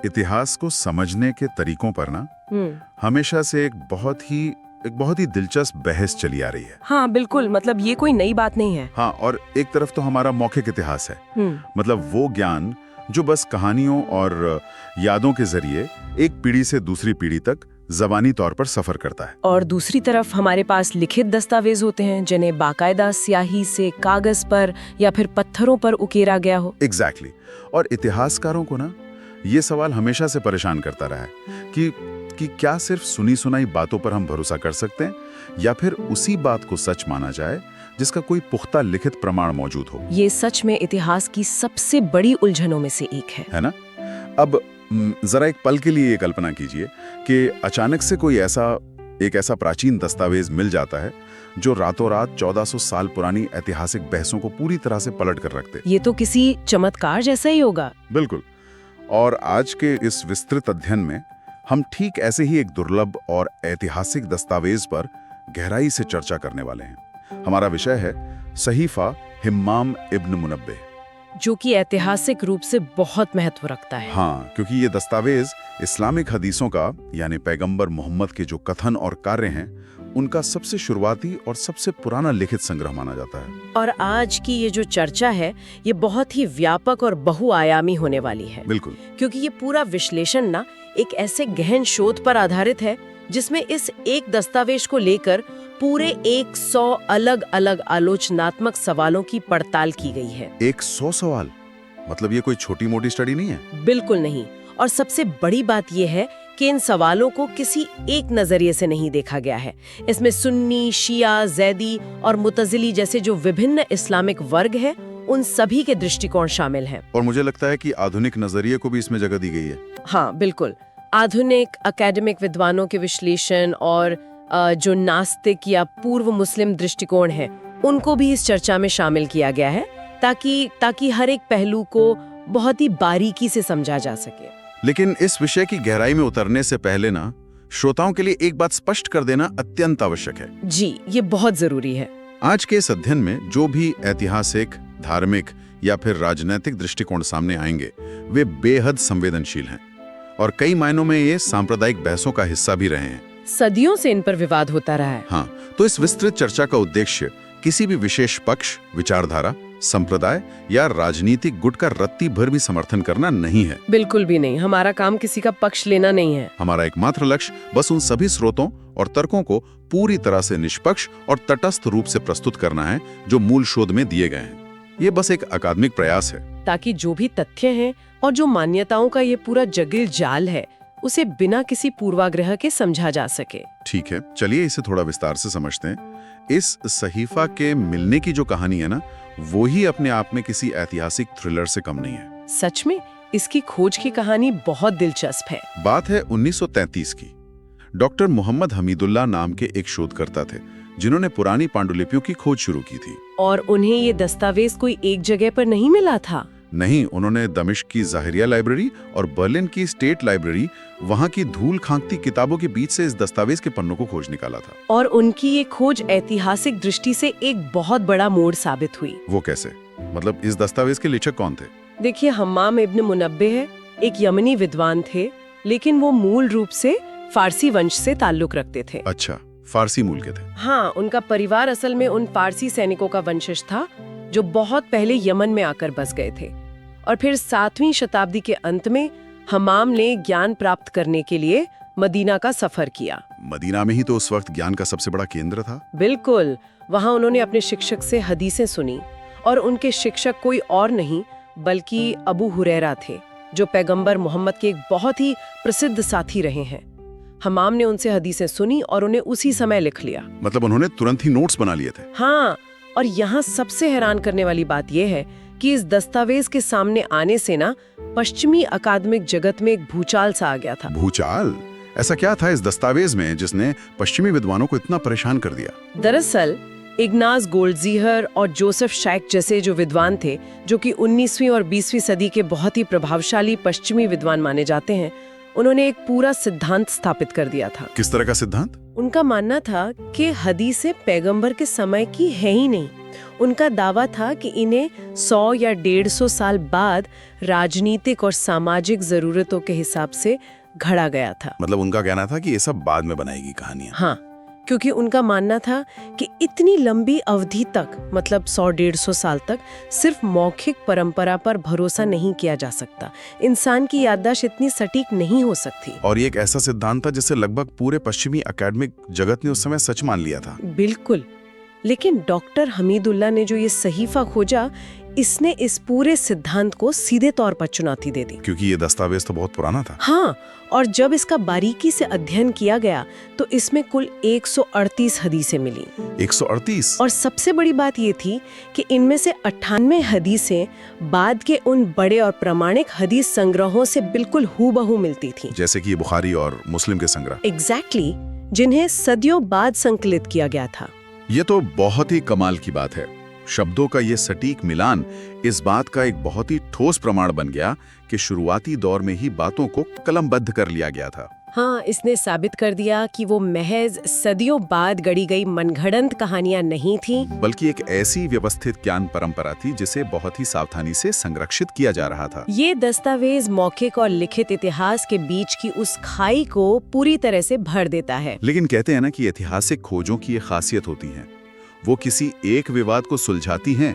इतिहास को समझने के तरीकों पर ना हमेशा से एक बहुत ही दिलचस्प बहस चली आ रही है। हाँ बिल्कुल, मतलब ये कोई नई बात नहीं है। हाँ, और एक तरफ तो हमारा मौखिक इतिहास है, मतलब वो ज्ञान जो बस कहानियों और यादों के जरिए एक पीढ़ी से दूसरी पीढ़ी तक ज़बानी तौर पर सफर करता है। और दूसरी तरफ हमारे पास लिखित दस्तावेज होते हैं जिन्हें बाकायदा स्याही से कागज पर या फिर पत्थरों पर उकेरा गया हो। एग्जैक्टली। और इतिहासकारों को ना ये सवाल हमेशा से परेशान करता रहा है कि क्या सिर्फ सुनी सुनाई बातों पर हम भरोसा कर सकते हैं या फिर उसी बात को सच माना जाए जिसका कोई पुख्ता लिखित प्रमाण मौजूद हो। ये सच में इतिहास की सबसे बड़ी उलझनों में से एक है ना? अब जरा एक पल के लिए ये कल्पना कीजिए कि अचानक से कोई ऐसा प्राचीन दस्तावेज मिल जाता है जो रातों रात 1400 साल पुरानी ऐतिहासिक बहसों को पूरी तरह से पलट कर रखते। ये तो किसी चमत्कार जैसा ही होगा। बिल्कुल। और आज के इस विस्तृत अध्ययन में हम ठीक ऐसे ही एक दुर्लभ और ऐतिहासिक दस्तावेज पर गहराई से चर्चा करने वाले हैं। हमारा विषय है सहीफा हिम्माम इब्न मुनब्बे, जो कि ऐतिहासिक रूप से बहुत महत्व रखता है। हाँ, क्योंकि ये दस्तावेज इस्लामिक हदीसों का यानी पैगंबर मोहम्मद के जो कथन और कार्य हैं उनका सबसे शुरुआती और सबसे पुराना लिखित संग्रह माना जाता है। और आज की ये जो चर्चा है ये बहुत ही व्यापक और बहुआयामी होने वाली है। बिल्कुल, क्योंकि ये पूरा विश्लेषण ना एक ऐसे गहन शोध पर आधारित है जिसमें इस एक दस्तावेज को लेकर पूरे 100 अलग अलग आलोचनात्मक सवालों की पड़ताल की गई है। 100 सवाल? मतलब ये कोई छोटी मोटी स्टडी नहीं है। बिल्कुल नहीं। और सबसे बड़ी बात यह है कि इन सवालों को किसी एक नजरिए से नहीं देखा गया है। इसमें सुन्नी, शिया, जैदी और मुतजिली जैसे जो विभिन्न इस्लामिक वर्ग हैं उन सभी के दृष्टिकोण शामिल हैं। और मुझे लगता है कि आधुनिक नजरिए को भी इसमें जगह दी गई है। हाँ बिल्कुल, आधुनिक एकेडमिक विद्वानों के विश्लेषण और जो नास्तिक या पूर्व मुस्लिम दृष्टिकोण है उनको भी इस चर्चा में शामिल किया गया है ताकि हर एक पहलू को बहुत ही बारीकी से समझा जा सके। लेकिन इस विषय की गहराई में उतरने से पहले ना श्रोताओं के लिए एक बात स्पष्ट कर देना अत्यंत आवश्यक है। जी, ये बहुत जरूरी है। आज के इस अध्ययन में जो भी ऐतिहासिक, धार्मिक या फिर राजनीतिक दृष्टिकोण सामने आएंगे वे बेहद संवेदनशील हैं और कई मायनों में ये सांप्रदायिक बहसों का हिस्सा भी रहे हैं। सदियों से इन पर विवाद होता रहा है। हाँ, तो इस विस्तृत चर्चा का उद्देश्य किसी भी विशेष पक्ष, विचारधारा, संप्रदाय या राजनीतिक गुट का रत्ती भर भी समर्थन करना नहीं है। बिल्कुल भी नहीं। हमारा काम किसी का पक्ष लेना नहीं है। हमारा एकमात्र लक्ष्य बस उन सभी स्रोतों और तर्कों को पूरी तरह से निष्पक्ष और तटस्थ रूप से प्रस्तुत करना है जो मूल शोध में दिए गए हैं। ये बस एक अकादमिक प्रयास है ताकि जो भी तथ्य हैं और जो मान्यताओं का ये पूरा जटिल जाल है उसे बिना किसी पूर्वाग्रह के समझा जा सके। ठीक है, चलिए इसे थोड़ा विस्तार से समझते हैं। इस सहीफा के मिलने की जो कहानी है ना, वो ही अपने आप में किसी ऐतिहासिक थ्रिलर से कम नहीं है। सच में इसकी खोज की कहानी बहुत दिलचस्प है। बात है 1933 की। डॉक्टर मोहम्मद हमीदुल्लाह नाम के एक शोधकर्ता थे जिन्होंने पुरानी पांडुलिपियों की खोज शुरू की थी। और उन्हें ये दस्तावेज कोई एक जगह पर नहीं मिला था। नहीं, उन्होंने दमिश्क की ज़ाहिरिया लाइब्रेरी और बर्लिन की स्टेट लाइब्रेरी, वहाँ की धूल खांकती किताबों के बीच से इस दस्तावेज के पन्नों को खोज निकाला था। और उनकी ये खोज ऐतिहासिक दृष्टि से एक बहुत बड़ा मोड़ साबित हुई। वो कैसे? मतलब इस दस्तावेज के लेखक कौन थे? देखिए, हम्माम इब्न मुनब्बे है, एक यमनी विद्वान थे, लेकिन वो मूल रूप से फारसी वंश से ताल्लुक रखते थे। अच्छा, फारसी मूल के थे। हाँ, उनका परिवार असल में उन फारसी सैनिकों का वंशज था जो बहुत पहले यमन में आकर बस गए थे। और फिर 7वीं शताब्दी के अंत में हम्माम ने ज्ञान प्राप्त करने के लिए मदीना का सफर किया। मदीना में ही तो उस वक्त ज्ञान का सबसे बड़ा केंद्र था। बिल्कुल, वहाँ उन्होंने अपने शिक्षक से हदीसें सुनी और उनके शिक्षक कोई और नहीं बल्कि अबू हुरैरा थे जो पैगंबर मोहम्मद के एक बहुत ही प्रसिद्ध साथी रहे हैं। हम्माम ने उनसे हदीसें सुनी और उन्हें उसी समय लिख लिया। मतलब उन्होंने तुरंत ही नोट्स बना लिए थे। हाँ, और यहाँ सबसे हैरान करने वाली बात यह है कि इस दस्तावेज के सामने आने से ना पश्चिमी अकादमिक जगत में एक भूचाल सा आ गया था। भूचाल? ऐसा क्या था इस दस्तावेज में जिसने पश्चिमी विद्वानों को इतना परेशान कर दिया? दरअसल इग्नास गोल्डज़ीहर और जोसेफ शाइक जैसे जो विद्वान थे, जो कि 19वीं और 20वीं सदी के बहुत ही प्रभावशाली पश्चिमी विद्वान माने जाते हैं, उन्होंने एक पूरा सिद्धांत स्थापित कर दिया था। किस तरह का सिद्धांत? उनका मानना था कि हदीसें पैगंबर के समय की है ही नहीं, उनका दावा था कि इन्हें 100 या 150 साल बाद राजनीतिक और सामाजिक जरूरतों के हिसाब से घड़ा गया था। मतलब उनका कहना था कि ये सब बाद में बनाएगी कहानियां। हाँ, क्योंकि उनका मानना था कि इतनी लंबी अवधि तक, मतलब 100-150 साल तक, सिर्फ मौखिक परंपरा पर भरोसा नहीं किया जा सकता। इंसान की याददाश्त इतनी सटीक नहीं हो सकती। और ये एक ऐसा सिद्धांत था जिसे लगभग पूरे पश्चिमी अकेडमिक जगत ने उस समय सच मान लिया था। बिल्कुल। लेकिन डॉक्टर हमीदुल्लाह ने जो ये सहीफा खोजा, इसने इस पूरे सिद्धांत को सीधे तौर पर चुनौती दे दी। क्योंकि ये दस्तावेज तो बहुत पुराना था। हाँ, और जब इसका बारीकी से अध्ययन किया गया तो इसमें कुल 138 हदीसें मिली। 138? और सबसे बड़ी बात ये थी कि इनमें से 98 हदीसें बाद के उन बड़े और प्रामाणिक हदीस संग्रहों से बिल्कुल हूबहू मिलती थी। जैसे कि बुखारी और मुस्लिम के संग्रह। एग्जैक्टली, जिन्हें सदियों बाद संकलित किया गया था। ये तो बहुत ही कमाल की बात है। शब्दों का ये सटीक मिलान इस बात का एक बहुत ही ठोस प्रमाण बन गया कि शुरुआती दौर में ही बातों को कलमबद्ध कर लिया गया था। हाँ, इसने साबित कर दिया कि वो महज सदियों बाद गढ़ी गई मनगढ़ंत कहानियां नहीं थी, बल्कि एक ऐसी व्यवस्थित ज्ञान परंपरा थी जिसे बहुत ही सावधानी से संरक्षित किया जा रहा था। ये दस्तावेज मौखिक और लिखित इतिहास के बीच की उस खाई को पूरी तरह से भर देता है। लेकिन कहते हैं ना कि ऐतिहासिक खोजों की ये खासियत होती है, वो किसी एक विवाद को सुलझाती हैं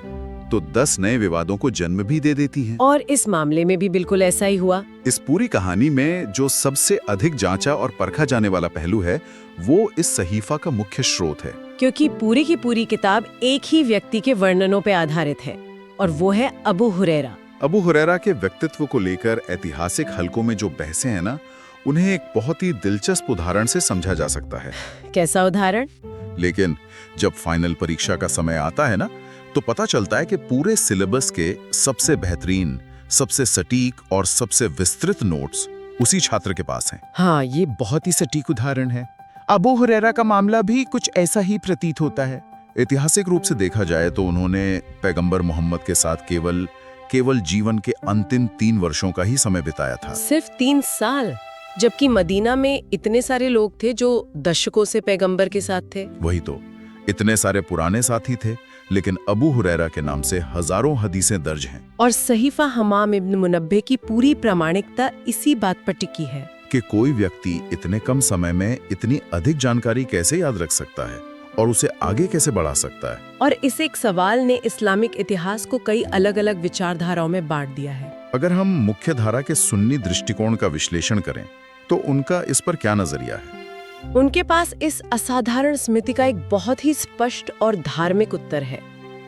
तो 10 नए विवादों को जन्म भी दे देती हैं। और इस मामले में भी बिल्कुल ऐसा ही हुआ। इस पूरी कहानी में जो सबसे अधिक जांचा और परखा जाने वाला पहलू है, वो इस सहीफा का मुख्य स्रोत है। क्योंकि पूरी की पूरी किताब एक ही व्यक्ति के वर्णनों पे आधारित है, और वो है अबू हुरैरा। अबू हुरैरा के व्यक्तित्व को लेकर ऐतिहासिक हलकों में जो बहसें हैं ना, उन्हें एक बहुत ही दिलचस्प उदाहरण से समझा जा सकता है। कैसा उदाहरण? लेकिन जब फाइनल परीक्षा का समय आता है ना, तो पता चलता है कि पूरे सिलेबस के सबसे बेहतरीन, सबसे सटीक और सबसे विस्तृत नोट्स उसी छात्र के पास हैं। हाँ, ये बहुत ही सटीक उदाहरण है। अबू हुरैरा का मामला भी कुछ ऐसा ही प्रतीत होता है। ऐतिहासिक रूप से देखा जाए तो उन्होंने पैगंबर मोहम्मद के साथ केवल जीवन के अंतिम 3 वर्षों का ही समय बिताया था। सिर्फ 3 साल, जबकि मदीना में इतने सारे लोग थे जो दशकों से पैगंबर के साथ थे। वही तो, इतने सारे पुराने साथी थे, लेकिन अबू हुरैरा के नाम से हजारों हदीसें दर्ज हैं। और सहीफा हमाम इब्न मुनब्बे की पूरी प्रामाणिकता इसी बात पर टिकी है कि कोई व्यक्ति इतने कम समय में इतनी अधिक जानकारी कैसे याद रख सकता है और उसे आगे कैसे बढ़ा सकता है। और इस एक सवाल ने इस्लामिक इतिहास को कई अलग अलग विचारधाराओं में बांट दिया है। अगर हम मुख्य धारा के सुन्नी दृष्टिकोण का विश्लेषण करें तो उनका इस पर क्या नजरिया है? उनके पास इस असाधारण स्मृति का एक बहुत ही स्पष्ट और धार्मिक उत्तर है।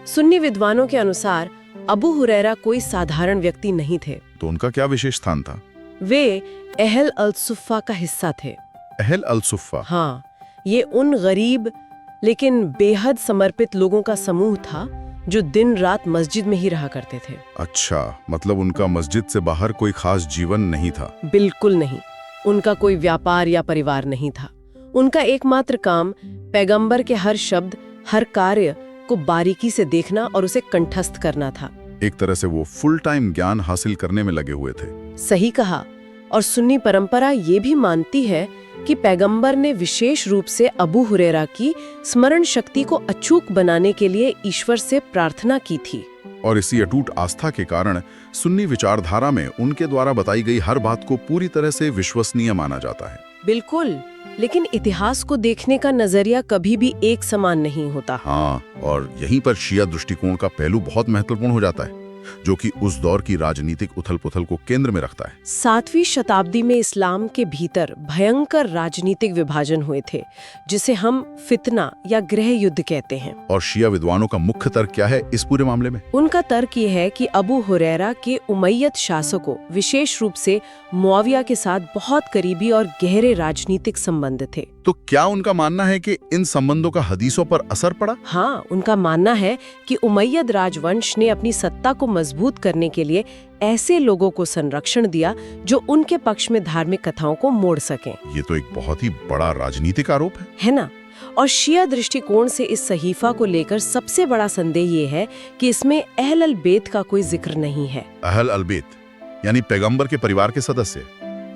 सुन्नी विद्वानों के अनुसार अबू हुरैरा कोई साधारण व्यक्ति नहीं थे। तो उनका क्या विशेष स्थान था? वे अहल अल सुफ़ा का हिस्सा थे। अहल अल सुफ़ा? हाँ, ये उन गरीब लेकिन बेहद समर्पित लोगों का समूह था जो दिन रात मस्जिद में ही रहा करते थे। अच्छा, मतलब उनका मस्जिद से बाहर कोई खास जीवन नहीं था? बिल्कुल नहीं। उनका कोई व्यापार या परिवार नहीं था। उनका एकमात्र काम पैगंबर के हर शब्द, हर कार्य को बारीकी से देखना और उसे कंठस्थ करना था। एक तरह से वो फुल टाइम ज्ञान हासिल करने में लगे हुए थे। सही कहा। और सुन्नी परंपरा ये भी मानती है कि पैगंबर ने विशेष रूप से अबू हुरैरा की स्मरण शक्ति को अचूक बनाने के लिए ईश्वर से प्रार्थना की थी। और इसी अटूट आस्था के कारण सुन्नी विचारधारा में उनके द्वारा बताई गई हर बात को पूरी तरह से विश्वसनीय माना जाता है। बिल्कुल, लेकिन इतिहास को देखने का नजरिया कभी भी एक समान नहीं होता। हाँ, और यहीं पर शिया दृष्टिकोण का पहलू बहुत महत्वपूर्ण हो जाता है, जो कि उस दौर की राजनीतिक उथल-पुथल को केंद्र में रखता है। 7वीं शताब्दी में इस्लाम के भीतर भयंकर राजनीतिक विभाजन हुए थे, जिसे हम फितना या गृह युद्ध कहते हैं। और शिया विद्वानों का मुख्य तर्क क्या है इस पूरे मामले में? उनका तर्क ये है कि अबू हुरैरा के उमैयद शासकों, विशेष रूप से मुआविया के साथ बहुत करीबी और गहरे राजनीतिक संबंध थे। तो क्या उनका मानना है कि इन संबंधों का हदीसों पर असर पड़ा? हाँ, उनका मानना है कि उमैयद राजवंश ने अपनी सत्ता को मजबूत करने के लिए ऐसे लोगों को संरक्षण दिया जो उनके पक्ष में धार्मिक कथाओं को मोड़ सकें। ये तो एक बहुत ही बड़ा राजनीतिक आरोप है ना? और शिया दृष्टिकोण से इस सहीफा को लेकर सबसे बड़ा संदेह ये है कि इसमें अहल अल बेत का कोई जिक्र नहीं है। अहल अल बेत यानी पैगंबर के परिवार के सदस्य,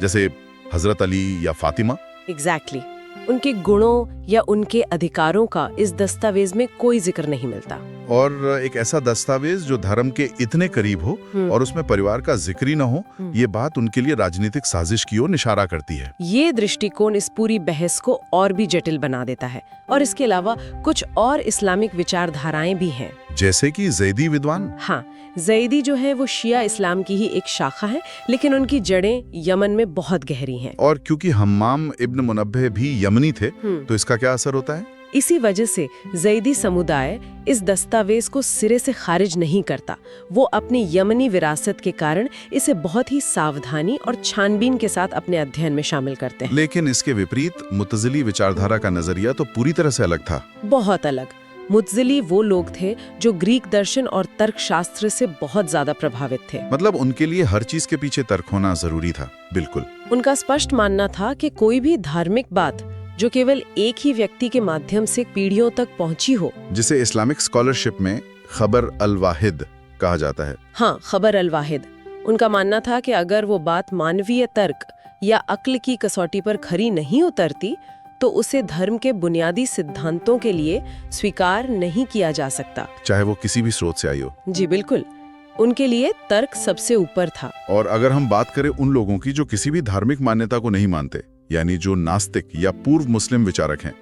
जैसे हजरत अली या फातिमा? एग्जैक्टली। उनके गुणों या उनके अधिकारों का इस दस्तावेज में कोई जिक्र नहीं मिलता। और एक ऐसा दस्तावेज जो धर्म के इतने करीब हो और उसमें परिवार का जिक्र ही न हो, ये बात उनके लिए राजनीतिक साजिश की ओर इशारा करती है। ये दृष्टिकोण इस पूरी बहस को और भी जटिल बना देता है। और इसके अलावा कुछ और इस्लामिक विचारधाराएं भी हैं, जैसे कि जैदी विद्वान। हाँ, जैदी जो है वो शिया इस्लाम की ही एक शाखा है, लेकिन उनकी जड़ें यमन में बहुत गहरी हैं। और क्योंकि हम्माम इब्न मुनब्बे भी यमनी थे, तो इसका क्या असर होता है? इसी वजह से जैदी समुदाय इस दस्तावेज को सिरे से खारिज नहीं करता। वो अपनी यमनी विरासत के कारण इसे बहुत ही सावधानी और छानबीन के साथ अपने अध्ययन में शामिल करते हैं। लेकिन इसके विपरीत मुतज़िली विचारधारा का नजरिया तो पूरी तरह से अलग था। बहुत अलग। मुतज़िली वो लोग थे जो ग्रीक दर्शन और तर्कशास्त्र से बहुत ज्यादा प्रभावित थे। मतलब उनके लिए हर चीज के पीछे तर्क होना जरूरी था। बिल्कुल। उनका स्पष्ट मानना था कि कोई भी धार्मिक बात जो केवल एक ही व्यक्ति के माध्यम से पीढ़ियों तक पहुंची हो, जिसे इस्लामिक स्कॉलरशिप में खबर अल वाहिद कहा जाता है। हाँ, खबर अल वाहिद। उनका मानना था कि अगर वो बात मानवीय तर्क या अक्ल की कसौटी पर खरी नहीं उतरती तो उसे धर्म के बुनियादी सिद्धांतों के लिए स्वीकार नहीं किया जा सकता, चाहे वो किसी भी स्रोत से आई हो। जी बिल्कुल। उनके लिए तर्क सबसे ऊपर था। और अगर हम बात करें उन लोगों की जो किसी भी धार्मिक मान्यता को नहीं मानते, यानी जो नास्तिक या पूर्व मुस्लिम विचारक हैं,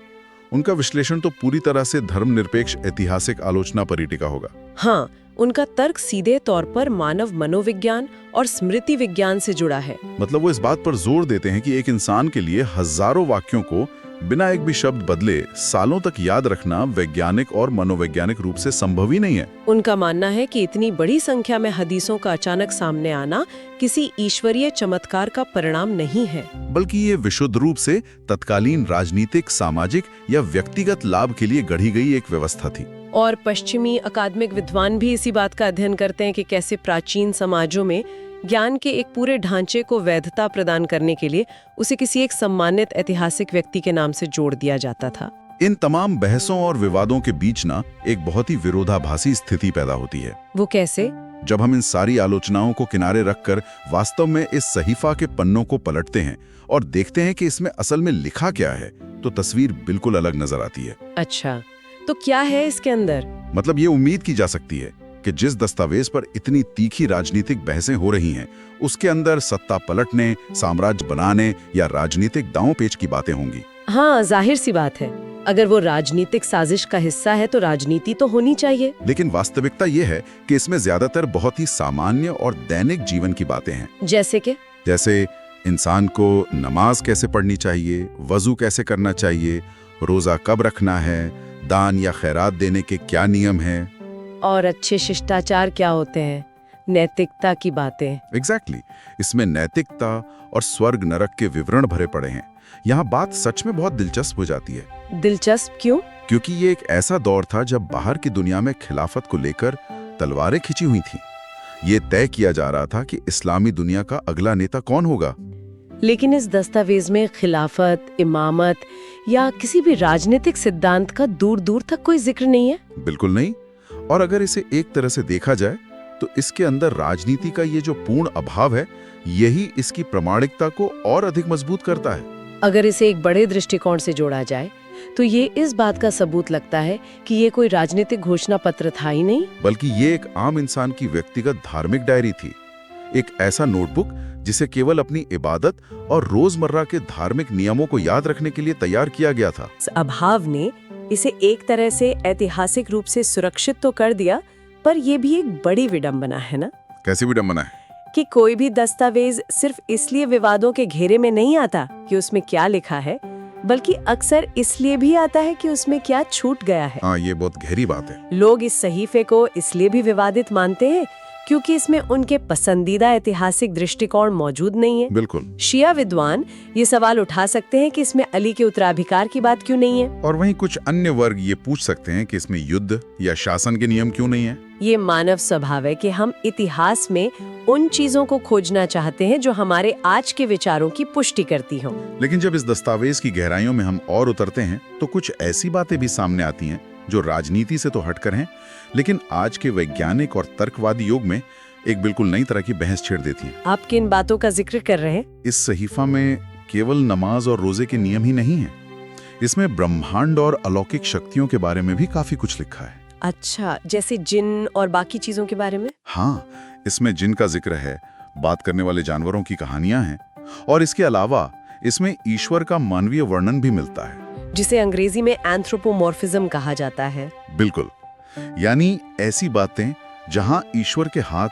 उनका विश्लेषण तो पूरी तरह से धर्मनिरपेक्ष ऐतिहासिक आलोचना पर ही टिका होगा। हाँ, उनका तर्क सीधे तौर पर मानव मनोविज्ञान और स्मृति विज्ञान से जुड़ा है। मतलब वो इस बात पर जोर देते हैं कि एक इंसान के लिए हजारों वाक्यों को बिना एक भी शब्द बदले सालों तक याद रखना वैज्ञानिक और मनोवैज्ञानिक रूप से संभव ही नहीं है। उनका मानना है कि इतनी बड़ी संख्या में हदीसों का अचानक सामने आना किसी ईश्वरीय चमत्कार का परिणाम नहीं है, बल्कि ये विशुद्ध रूप से तत्कालीन राजनीतिक, सामाजिक या व्यक्तिगत लाभ के लिए गढ़ी गई एक व्यवस्था थी। और पश्चिमी अकादमिक विद्वान भी इसी बात का अध्ययन करते हैं कि कैसे प्राचीन समाजों में ज्ञान के एक पूरे ढांचे को वैधता प्रदान करने के लिए उसे किसी एक सम्मानित ऐतिहासिक व्यक्ति के नाम से जोड़ दिया जाता था। इन तमाम बहसों और विवादों के बीच ना एक बहुत ही विरोधाभासी स्थिति पैदा होती है। वो कैसे? जब हम इन सारी आलोचनाओं को किनारे रखकर वास्तव में इस सहीफा के पन्नों को पलटते हैं और देखते हैं कि इसमें असल में लिखा क्या है, तो तस्वीर बिल्कुल अलग नजर आती है। अच्छा, तो क्या है इसके अंदर? मतलब ये उम्मीद की जा सकती है कि जिस दस्तावेज पर इतनी तीखी राजनीतिक बहसें हो रही हैं, उसके अंदर सत्ता पलटने, साम्राज्य बनाने या राजनीतिक दांव-पेच की बातें होंगी। हाँ, जाहिर सी बात है। अगर वो राजनीतिक साजिश का हिस्सा है तो राजनीति तो होनी चाहिए। लेकिन वास्तविकता ये है कि इसमें ज्यादातर बहुत ही सामान्य और दैनिक जीवन की बातें हैं। जैसे इंसान को नमाज कैसे पढ़नी चाहिए, वजू कैसे करना चाहिए, रोजा कब रखना है, दान या खैरात देने के क्या नियम हैं, और अच्छे शिष्टाचार क्या होते हैं, नैतिकता की बातें। एग्जैक्टली। इसमें नैतिकता और स्वर्ग नरक के विवरण भरे पड़े हैं। यहाँ बात सच में बहुत दिलचस्प हो जाती है। दिलचस्प क्यों? क्योंकि ये एक ऐसा दौर था जब बाहर की दुनिया में खिलाफत को लेकर तलवारें खिंची हुई थीं। ये तय किया जा रहा था कि इस्लामी दुनिया का अगला नेता कौन होगा। लेकिन इस दस्तावेज में खिलाफत, इमामत या किसी भी राजनीतिक सिद्धांत का दूर दूर तक कोई जिक्र नहीं है। बिल्कुल नहीं। और अगर इसे एक तरह से देखा जाए तो इसके अंदर राजनीति का ये जो पूर्ण अभाव है, यही इसकी प्रामाणिकता को और अधिक मजबूत करता है। अगर इसे एक बड़े दृष्टिकोण से जोड़ा जाए तो ये इस बात का सबूत लगता है कि ये कोई राजनीतिक घोषणा पत्र था ही नहीं, बल्कि ये एक आम इंसान की व्यक्तिगत धार्मिक डायरी थी। एक ऐसा नोटबुक जिसे केवल अपनी इबादत और रोजमर्रा के धार्मिक नियमों को याद रखने के लिए तैयार किया गया था। इस अभाव ने इसे एक तरह से ऐतिहासिक रूप से सुरक्षित तो कर दिया, पर यह भी एक बड़ी विडंबना है ना। कैसी विडंबना है? कि कोई भी दस्तावेज सिर्फ इसलिए विवादों के घेरे में नहीं आता कि उसमें क्या लिखा है, बल्कि अक्सर इसलिए भी आता है कि उसमें क्या छूट गया है। हाँ, ये बहुत गहरी बात है। लोग इस सहीफे को इसलिए भी विवादित मानते हैं क्योंकि इसमें उनके पसंदीदा ऐतिहासिक दृष्टिकोण मौजूद नहीं है। बिल्कुल। शिया विद्वान ये सवाल उठा सकते हैं कि इसमें अली के उत्तराधिकार की बात क्यों नहीं है, और वहीं कुछ अन्य वर्ग ये पूछ सकते हैं कि इसमें युद्ध या शासन के नियम क्यों नहीं है। ये मानव स्वभाव है कि हम इतिहास में उन चीजों को खोजना चाहते हैं जो हमारे आज के विचारों की पुष्टि करती हों। लेकिन जब इस दस्तावेज की गहराइयों में हम और उतरते हैं तो कुछ ऐसी बातें भी सामने आती हैं जो राजनीति से तो हटकर हैं, लेकिन आज के वैज्ञानिक और तर्कवादी युग में एक बिल्कुल नई तरह की बहस छेड़ देती हैं। आप किन बातों का जिक्र कर रहे हैं? इस सहीफा में केवल नमाज और रोजे के नियम ही नहीं हैं, इसमें ब्रह्मांड और अलौकिक शक्तियों के बारे में भी काफी कुछ लिखा है। अच्छा, जैसे जिन और बाकी चीजों के बारे में? हाँ, इसमें जिन का जिक्र है, बात करने वाले जानवरों की कहानियां हैं, और इसके अलावा इसमें ईश्वर का मानवीय वर्णन भी मिलता है, जिसे अंग्रेजी में एंथ्रोपोमॉर्फिज्म कहा जाता है। बिल्कुल, यानी ऐसी बातें जहां ईश्वर के हाथ,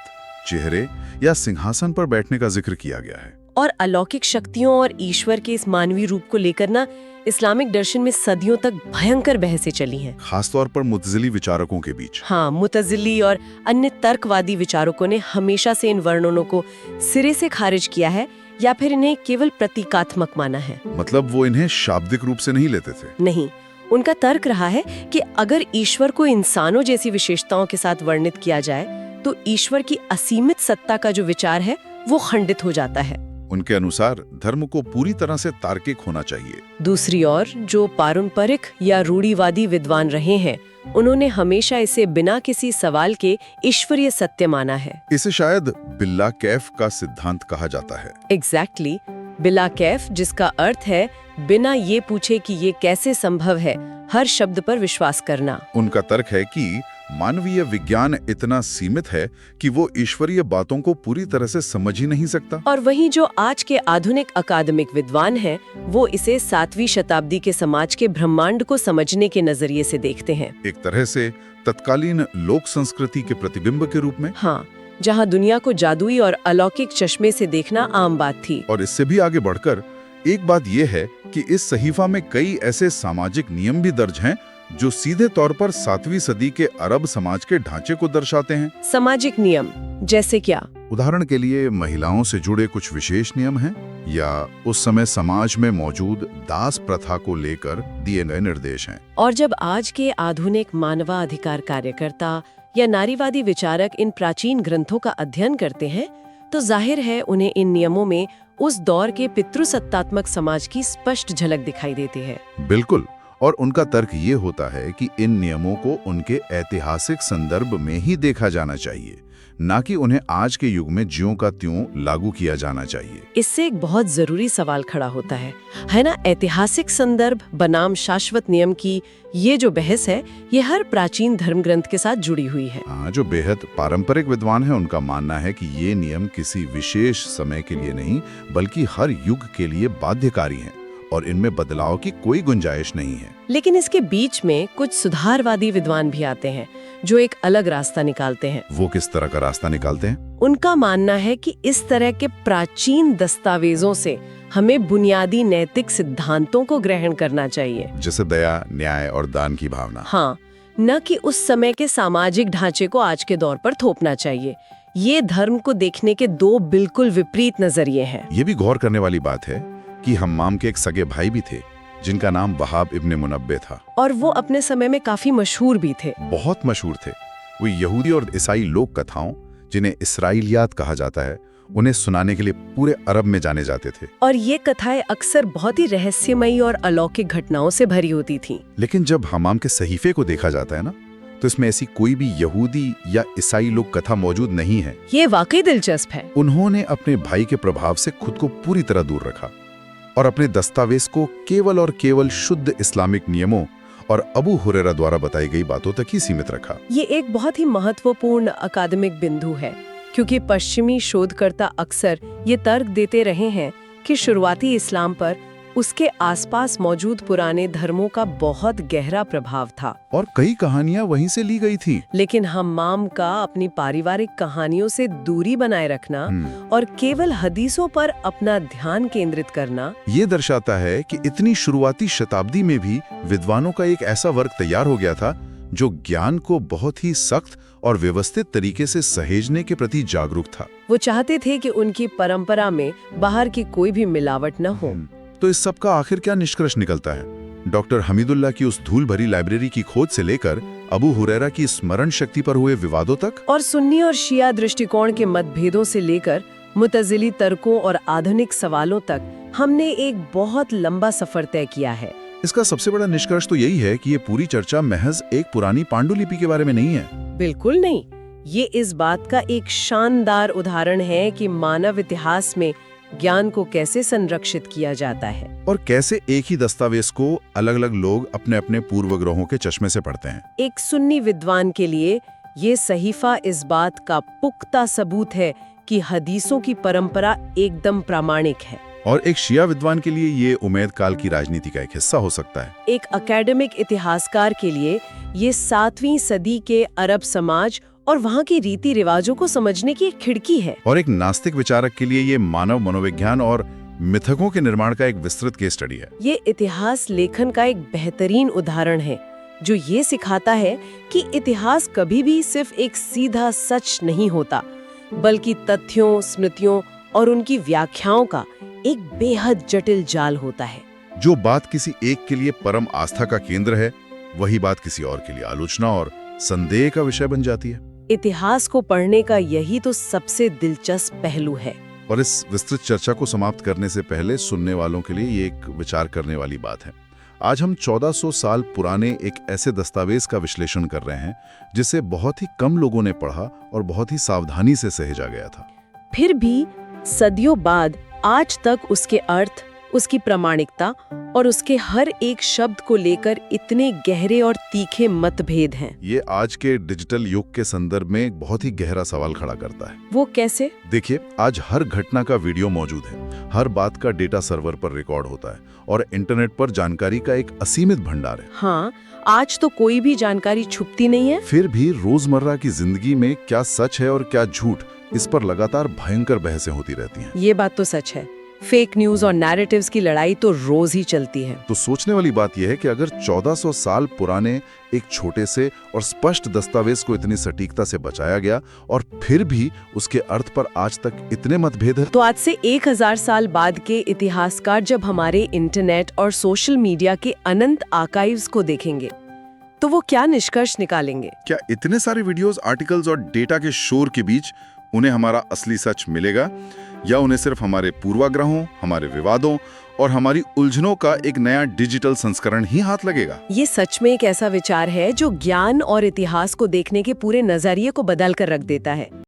चेहरे या सिंहासन पर बैठने का जिक्र किया गया है। और अलौकिक शक्तियों और ईश्वर के इस मानवीय रूप को लेकर ना इस्लामिक दर्शन में सदियों तक भयंकर बहसें चली हैं। खासतौर पर मुतज़िली विचारकों के बीच। हाँ, मुतज़िली और अन्य तर्कवादी विचारकों ने हमेशा से इन वर्णनों को सिरे से खारिज किया है या फिर इन्हें केवल प्रतीकात्मक माना है। मतलब वो इन्हें शाब्दिक रूप से नहीं लेते थे। नहीं, उनका तर्क रहा है कि अगर ईश्वर को इंसानों जैसी विशेषताओं के साथ वर्णित किया जाए तो ईश्वर की असीमित सत्ता का जो विचार है वो खंडित हो जाता है। उनके अनुसार धर्म को पूरी तरह से तार्किक होना चाहिए। दूसरी ओर जो पारंपरिक या रूढ़िवादी विद्वान रहे हैं, उन्होंने हमेशा इसे बिना किसी सवाल के ईश्वरीय सत्य माना है। इसे शायद बिल्ला कैफ का सिद्धांत कहा जाता है। एग्जैक्टली, बिला कैफ, जिसका अर्थ है बिना ये पूछे कि ये कैसे संभव है, हर शब्द पर विश्वास करना। उनका तर्क है कि मानवीय विज्ञान इतना सीमित है कि वो ईश्वरीय बातों को पूरी तरह से समझ ही नहीं सकता। और वहीं जो आज के आधुनिक अकादमिक विद्वान हैं, वो इसे 7वीं शताब्दी के समाज के ब्रह्मांड को समझने के नजरिए से देखते हैं। एक तरह से तत्कालीन लोक संस्कृति के प्रतिबिंब के रूप में। हाँ, जहाँ दुनिया को जादुई और अलौकिक चश्मे से देखना आम बात थी। और इससे भी आगे बढ़कर एक बात यह है कि इस सहीफा में कई ऐसे सामाजिक नियम भी दर्ज हैं जो सीधे तौर पर 7वीं सदी के अरब समाज के ढांचे को दर्शाते हैं। सामाजिक नियम जैसे क्या? उदाहरण के लिए महिलाओं से जुड़े कुछ विशेष नियम हैं, या उस समय समाज में मौजूद दास प्रथा को लेकर दिए गए निर्देश हैं। और जब आज के आधुनिक मानवाधिकार कार्यकर्ता या नारीवादी विचारक इन प्राचीन ग्रंथों का अध्ययन करते हैं, तो जाहिर है उन्हें इन नियमों में उस दौर के पितृसत्तात्मक समाज की स्पष्ट झलक दिखाई देती है। बिल्कुल, और उनका तर्क ये होता है कि इन नियमों को उनके ऐतिहासिक संदर्भ में ही देखा जाना चाहिए, ना कि उन्हें आज के युग में ज्यों का त्यों लागू किया जाना चाहिए। इससे एक बहुत जरूरी सवाल खड़ा होता है ना? ऐतिहासिक संदर्भ बनाम शाश्वत नियम की ये जो बहस है, ये हर प्राचीन धर्म ग्रंथ के साथ जुड़ी हुई है। हाँ, जो बेहद पारंपरिक विद्वान है उनका मानना है कि ये नियम किसी विशेष समय के लिए नहीं, बल्कि हर युग के लिए बाध्यकारी हैं और इनमें बदलाव की कोई गुंजाइश नहीं है। लेकिन इसके बीच में कुछ सुधारवादी विद्वान भी आते हैं जो एक अलग रास्ता निकालते हैं। वो किस तरह का रास्ता निकालते हैं? उनका मानना है कि इस तरह के प्राचीन दस्तावेजों से हमें बुनियादी नैतिक सिद्धांतों को ग्रहण करना चाहिए, जैसे दया, न्याय और दान की भावना। हाँ, न कि उस समय के सामाजिक ढांचे को आज के दौर पर थोपना चाहिए। ये धर्म को देखने के दो बिल्कुल विपरीत नजरिए हैं। ये भी गौर करने वाली बात है कि हम्माम के एक सगे भाई भी थे जिनका नाम वहाब इब्ने मुनब्बे था, और वो अपने समय में काफी मशहूर भी थे। बहुत मशहूर थे। वो यहूदी और ईसाई लोक कथाओं, जिन्हें इसराइलियात कहा जाता है, उन्हें सुनाने के लिए पूरे अरब में जाने जाते थे। और ये कथाएं अक्सर बहुत ही रहस्यमयी और अलौकिक घटनाओं से भरी होती थीं। लेकिन जब हम्माम के सहीफे को देखा जाता है ना, तो इसमें ऐसी कोई भी यहूदी या ईसाई लोक कथा मौजूद नहीं है। ये वाकई दिलचस्प है। उन्होंने अपने भाई के प्रभाव से खुद को पूरी तरह दूर रखा और अपने दस्तावेज को केवल और केवल शुद्ध इस्लामिक नियमों और अबू हुरैरा द्वारा बताई गई बातों तक ही सीमित रखा। ये एक बहुत ही महत्वपूर्ण अकादमिक बिंदु है, क्योंकि पश्चिमी शोधकर्ता अक्सर ये तर्क देते रहे हैं कि शुरुआती इस्लाम पर उसके आसपास मौजूद पुराने धर्मों का बहुत गहरा प्रभाव था और कई कहानियां वहीं से ली गई थी। लेकिन हम्माम का अपनी पारिवारिक कहानियों से दूरी बनाए रखना और केवल हदीसों पर अपना ध्यान केंद्रित करना, ये दर्शाता है कि इतनी शुरुआती शताब्दी में भी विद्वानों का एक ऐसा वर्ग तैयार हो गया था जो ज्ञान को बहुत ही सख्त और व्यवस्थित तरीके से सहेजने के प्रति जागरूक था। वो चाहते थे कि उनकी परंपरा में बाहर की कोई भी मिलावट न हो। तो इस सब का आखिर क्या निष्कर्ष निकलता है? डॉक्टर हमीदुल्लाह की उस धूल भरी लाइब्रेरी की खोज से लेकर अबू हुरैरा की स्मरण शक्ति पर हुए विवादों तक, और सुन्नी और शिया दृष्टिकोण के मतभेदों से लेकर मुतज़िली तर्कों और आधुनिक सवालों तक, हमने एक बहुत लंबा सफर तय किया है। इसका सबसे बड़ा निष्कर्ष तो यही है कि ये पूरी चर्चा महज एक पुरानी पांडुलिपि के बारे में नहीं है। बिल्कुल नहीं। ये इस बात का एक शानदार उदाहरण है कि मानव इतिहास में ज्ञान को कैसे संरक्षित किया जाता है। और कैसे एक ही दस्तावेज को अलग अलग लोग अपने अपने पूर्वग्रहों के चश्मे से पढ़ते हैं। एक सुन्नी विद्वान के लिए ये सहीफा इस बात का पुख्ता सबूत है कि हदीसों की परंपरा एकदम प्रामाणिक है। और एक शिया विद्वान के लिए ये उमैद काल की राजनीति का एक हिस्सा हो सकता है। एक एकेडमिक इतिहासकार के लिए ये 7वीं सदी के अरब समाज और वहाँ के रीति रिवाजों को समझने की एक खिड़की है। और एक नास्तिक विचारक के लिए ये मानव मनोविज्ञान और मिथकों के निर्माण का एक विस्तृत केस स्टडी है। ये इतिहास लेखन का एक बेहतरीन उदाहरण है जो ये सिखाता है कि इतिहास कभी भी सिर्फ एक सीधा सच नहीं होता, बल्कि तथ्यों, स्मृतियों और उनकी व्याख्याओं का एक बेहद जटिल जाल होता है। जो बात किसी एक के लिए परम आस्था का केंद्र है, वही बात किसी और के लिए आलोचना और संदेह का विषय बन जाती है। इतिहास को पढ़ने का यही तो सबसे दिलचस्प पहलू है। और इस विस्तृत चर्चा को समाप्त करने से पहले सुनने वालों के लिए ये एक विचार करने वाली बात है। आज हम 1400 साल पुराने एक ऐसे दस्तावेज का विश्लेषण कर रहे हैं जिसे बहुत ही कम लोगों ने पढ़ा और बहुत ही सावधानी से सहेजा गया था। फिर भी सदियों बाद आज तक उसके अर्थ, उसकी प्रामाणिकता और उसके हर एक शब्द को लेकर इतने गहरे और तीखे मतभेद हैं। ये आज के डिजिटल युग के संदर्भ में एक बहुत ही गहरा सवाल खड़ा करता है। वो कैसे? देखिए, आज हर घटना का वीडियो मौजूद है, हर बात का डेटा सर्वर पर रिकॉर्ड होता है और इंटरनेट पर जानकारी का एक असीमित भंडार है। हाँ, आज तो कोई भी जानकारी छुपती नहीं है। फिर भी रोजमर्रा की जिंदगी में क्या सच है और क्या झूठ, इस पर लगातार भयंकर बहसें होती रहती हैं। ये बात तो सच है। फेक न्यूज और नैरेटिव्स की लड़ाई तो रोज ही चलती है। तो सोचने वाली बात यह है कि अगर 1400 साल पुराने एक छोटे से और स्पष्ट दस्तावेज को इतनी सटीकता से बचाया गया और फिर भी उसके अर्थ पर आज तक इतने मतभेद हैं, तो आज से 1000 साल बाद के इतिहासकार जब हमारे इंटरनेट और सोशल मीडिया के अनंत आर्काइव्स को देखेंगे तो वो क्या निष्कर्ष निकालेंगे? क्या इतने सारे वीडियोस, आर्टिकल्स और डेटा के शोर के बीच उन्हें हमारा असली सच मिलेगा, या उन्हें सिर्फ हमारे पूर्वाग्रहों, हमारे विवादों और हमारी उलझनों का एक नया डिजिटल संस्करण ही हाथ लगेगा? ये सच में एक ऐसा विचार है जो ज्ञान और इतिहास को देखने के पूरे नजरिए को बदल कर रख देता है।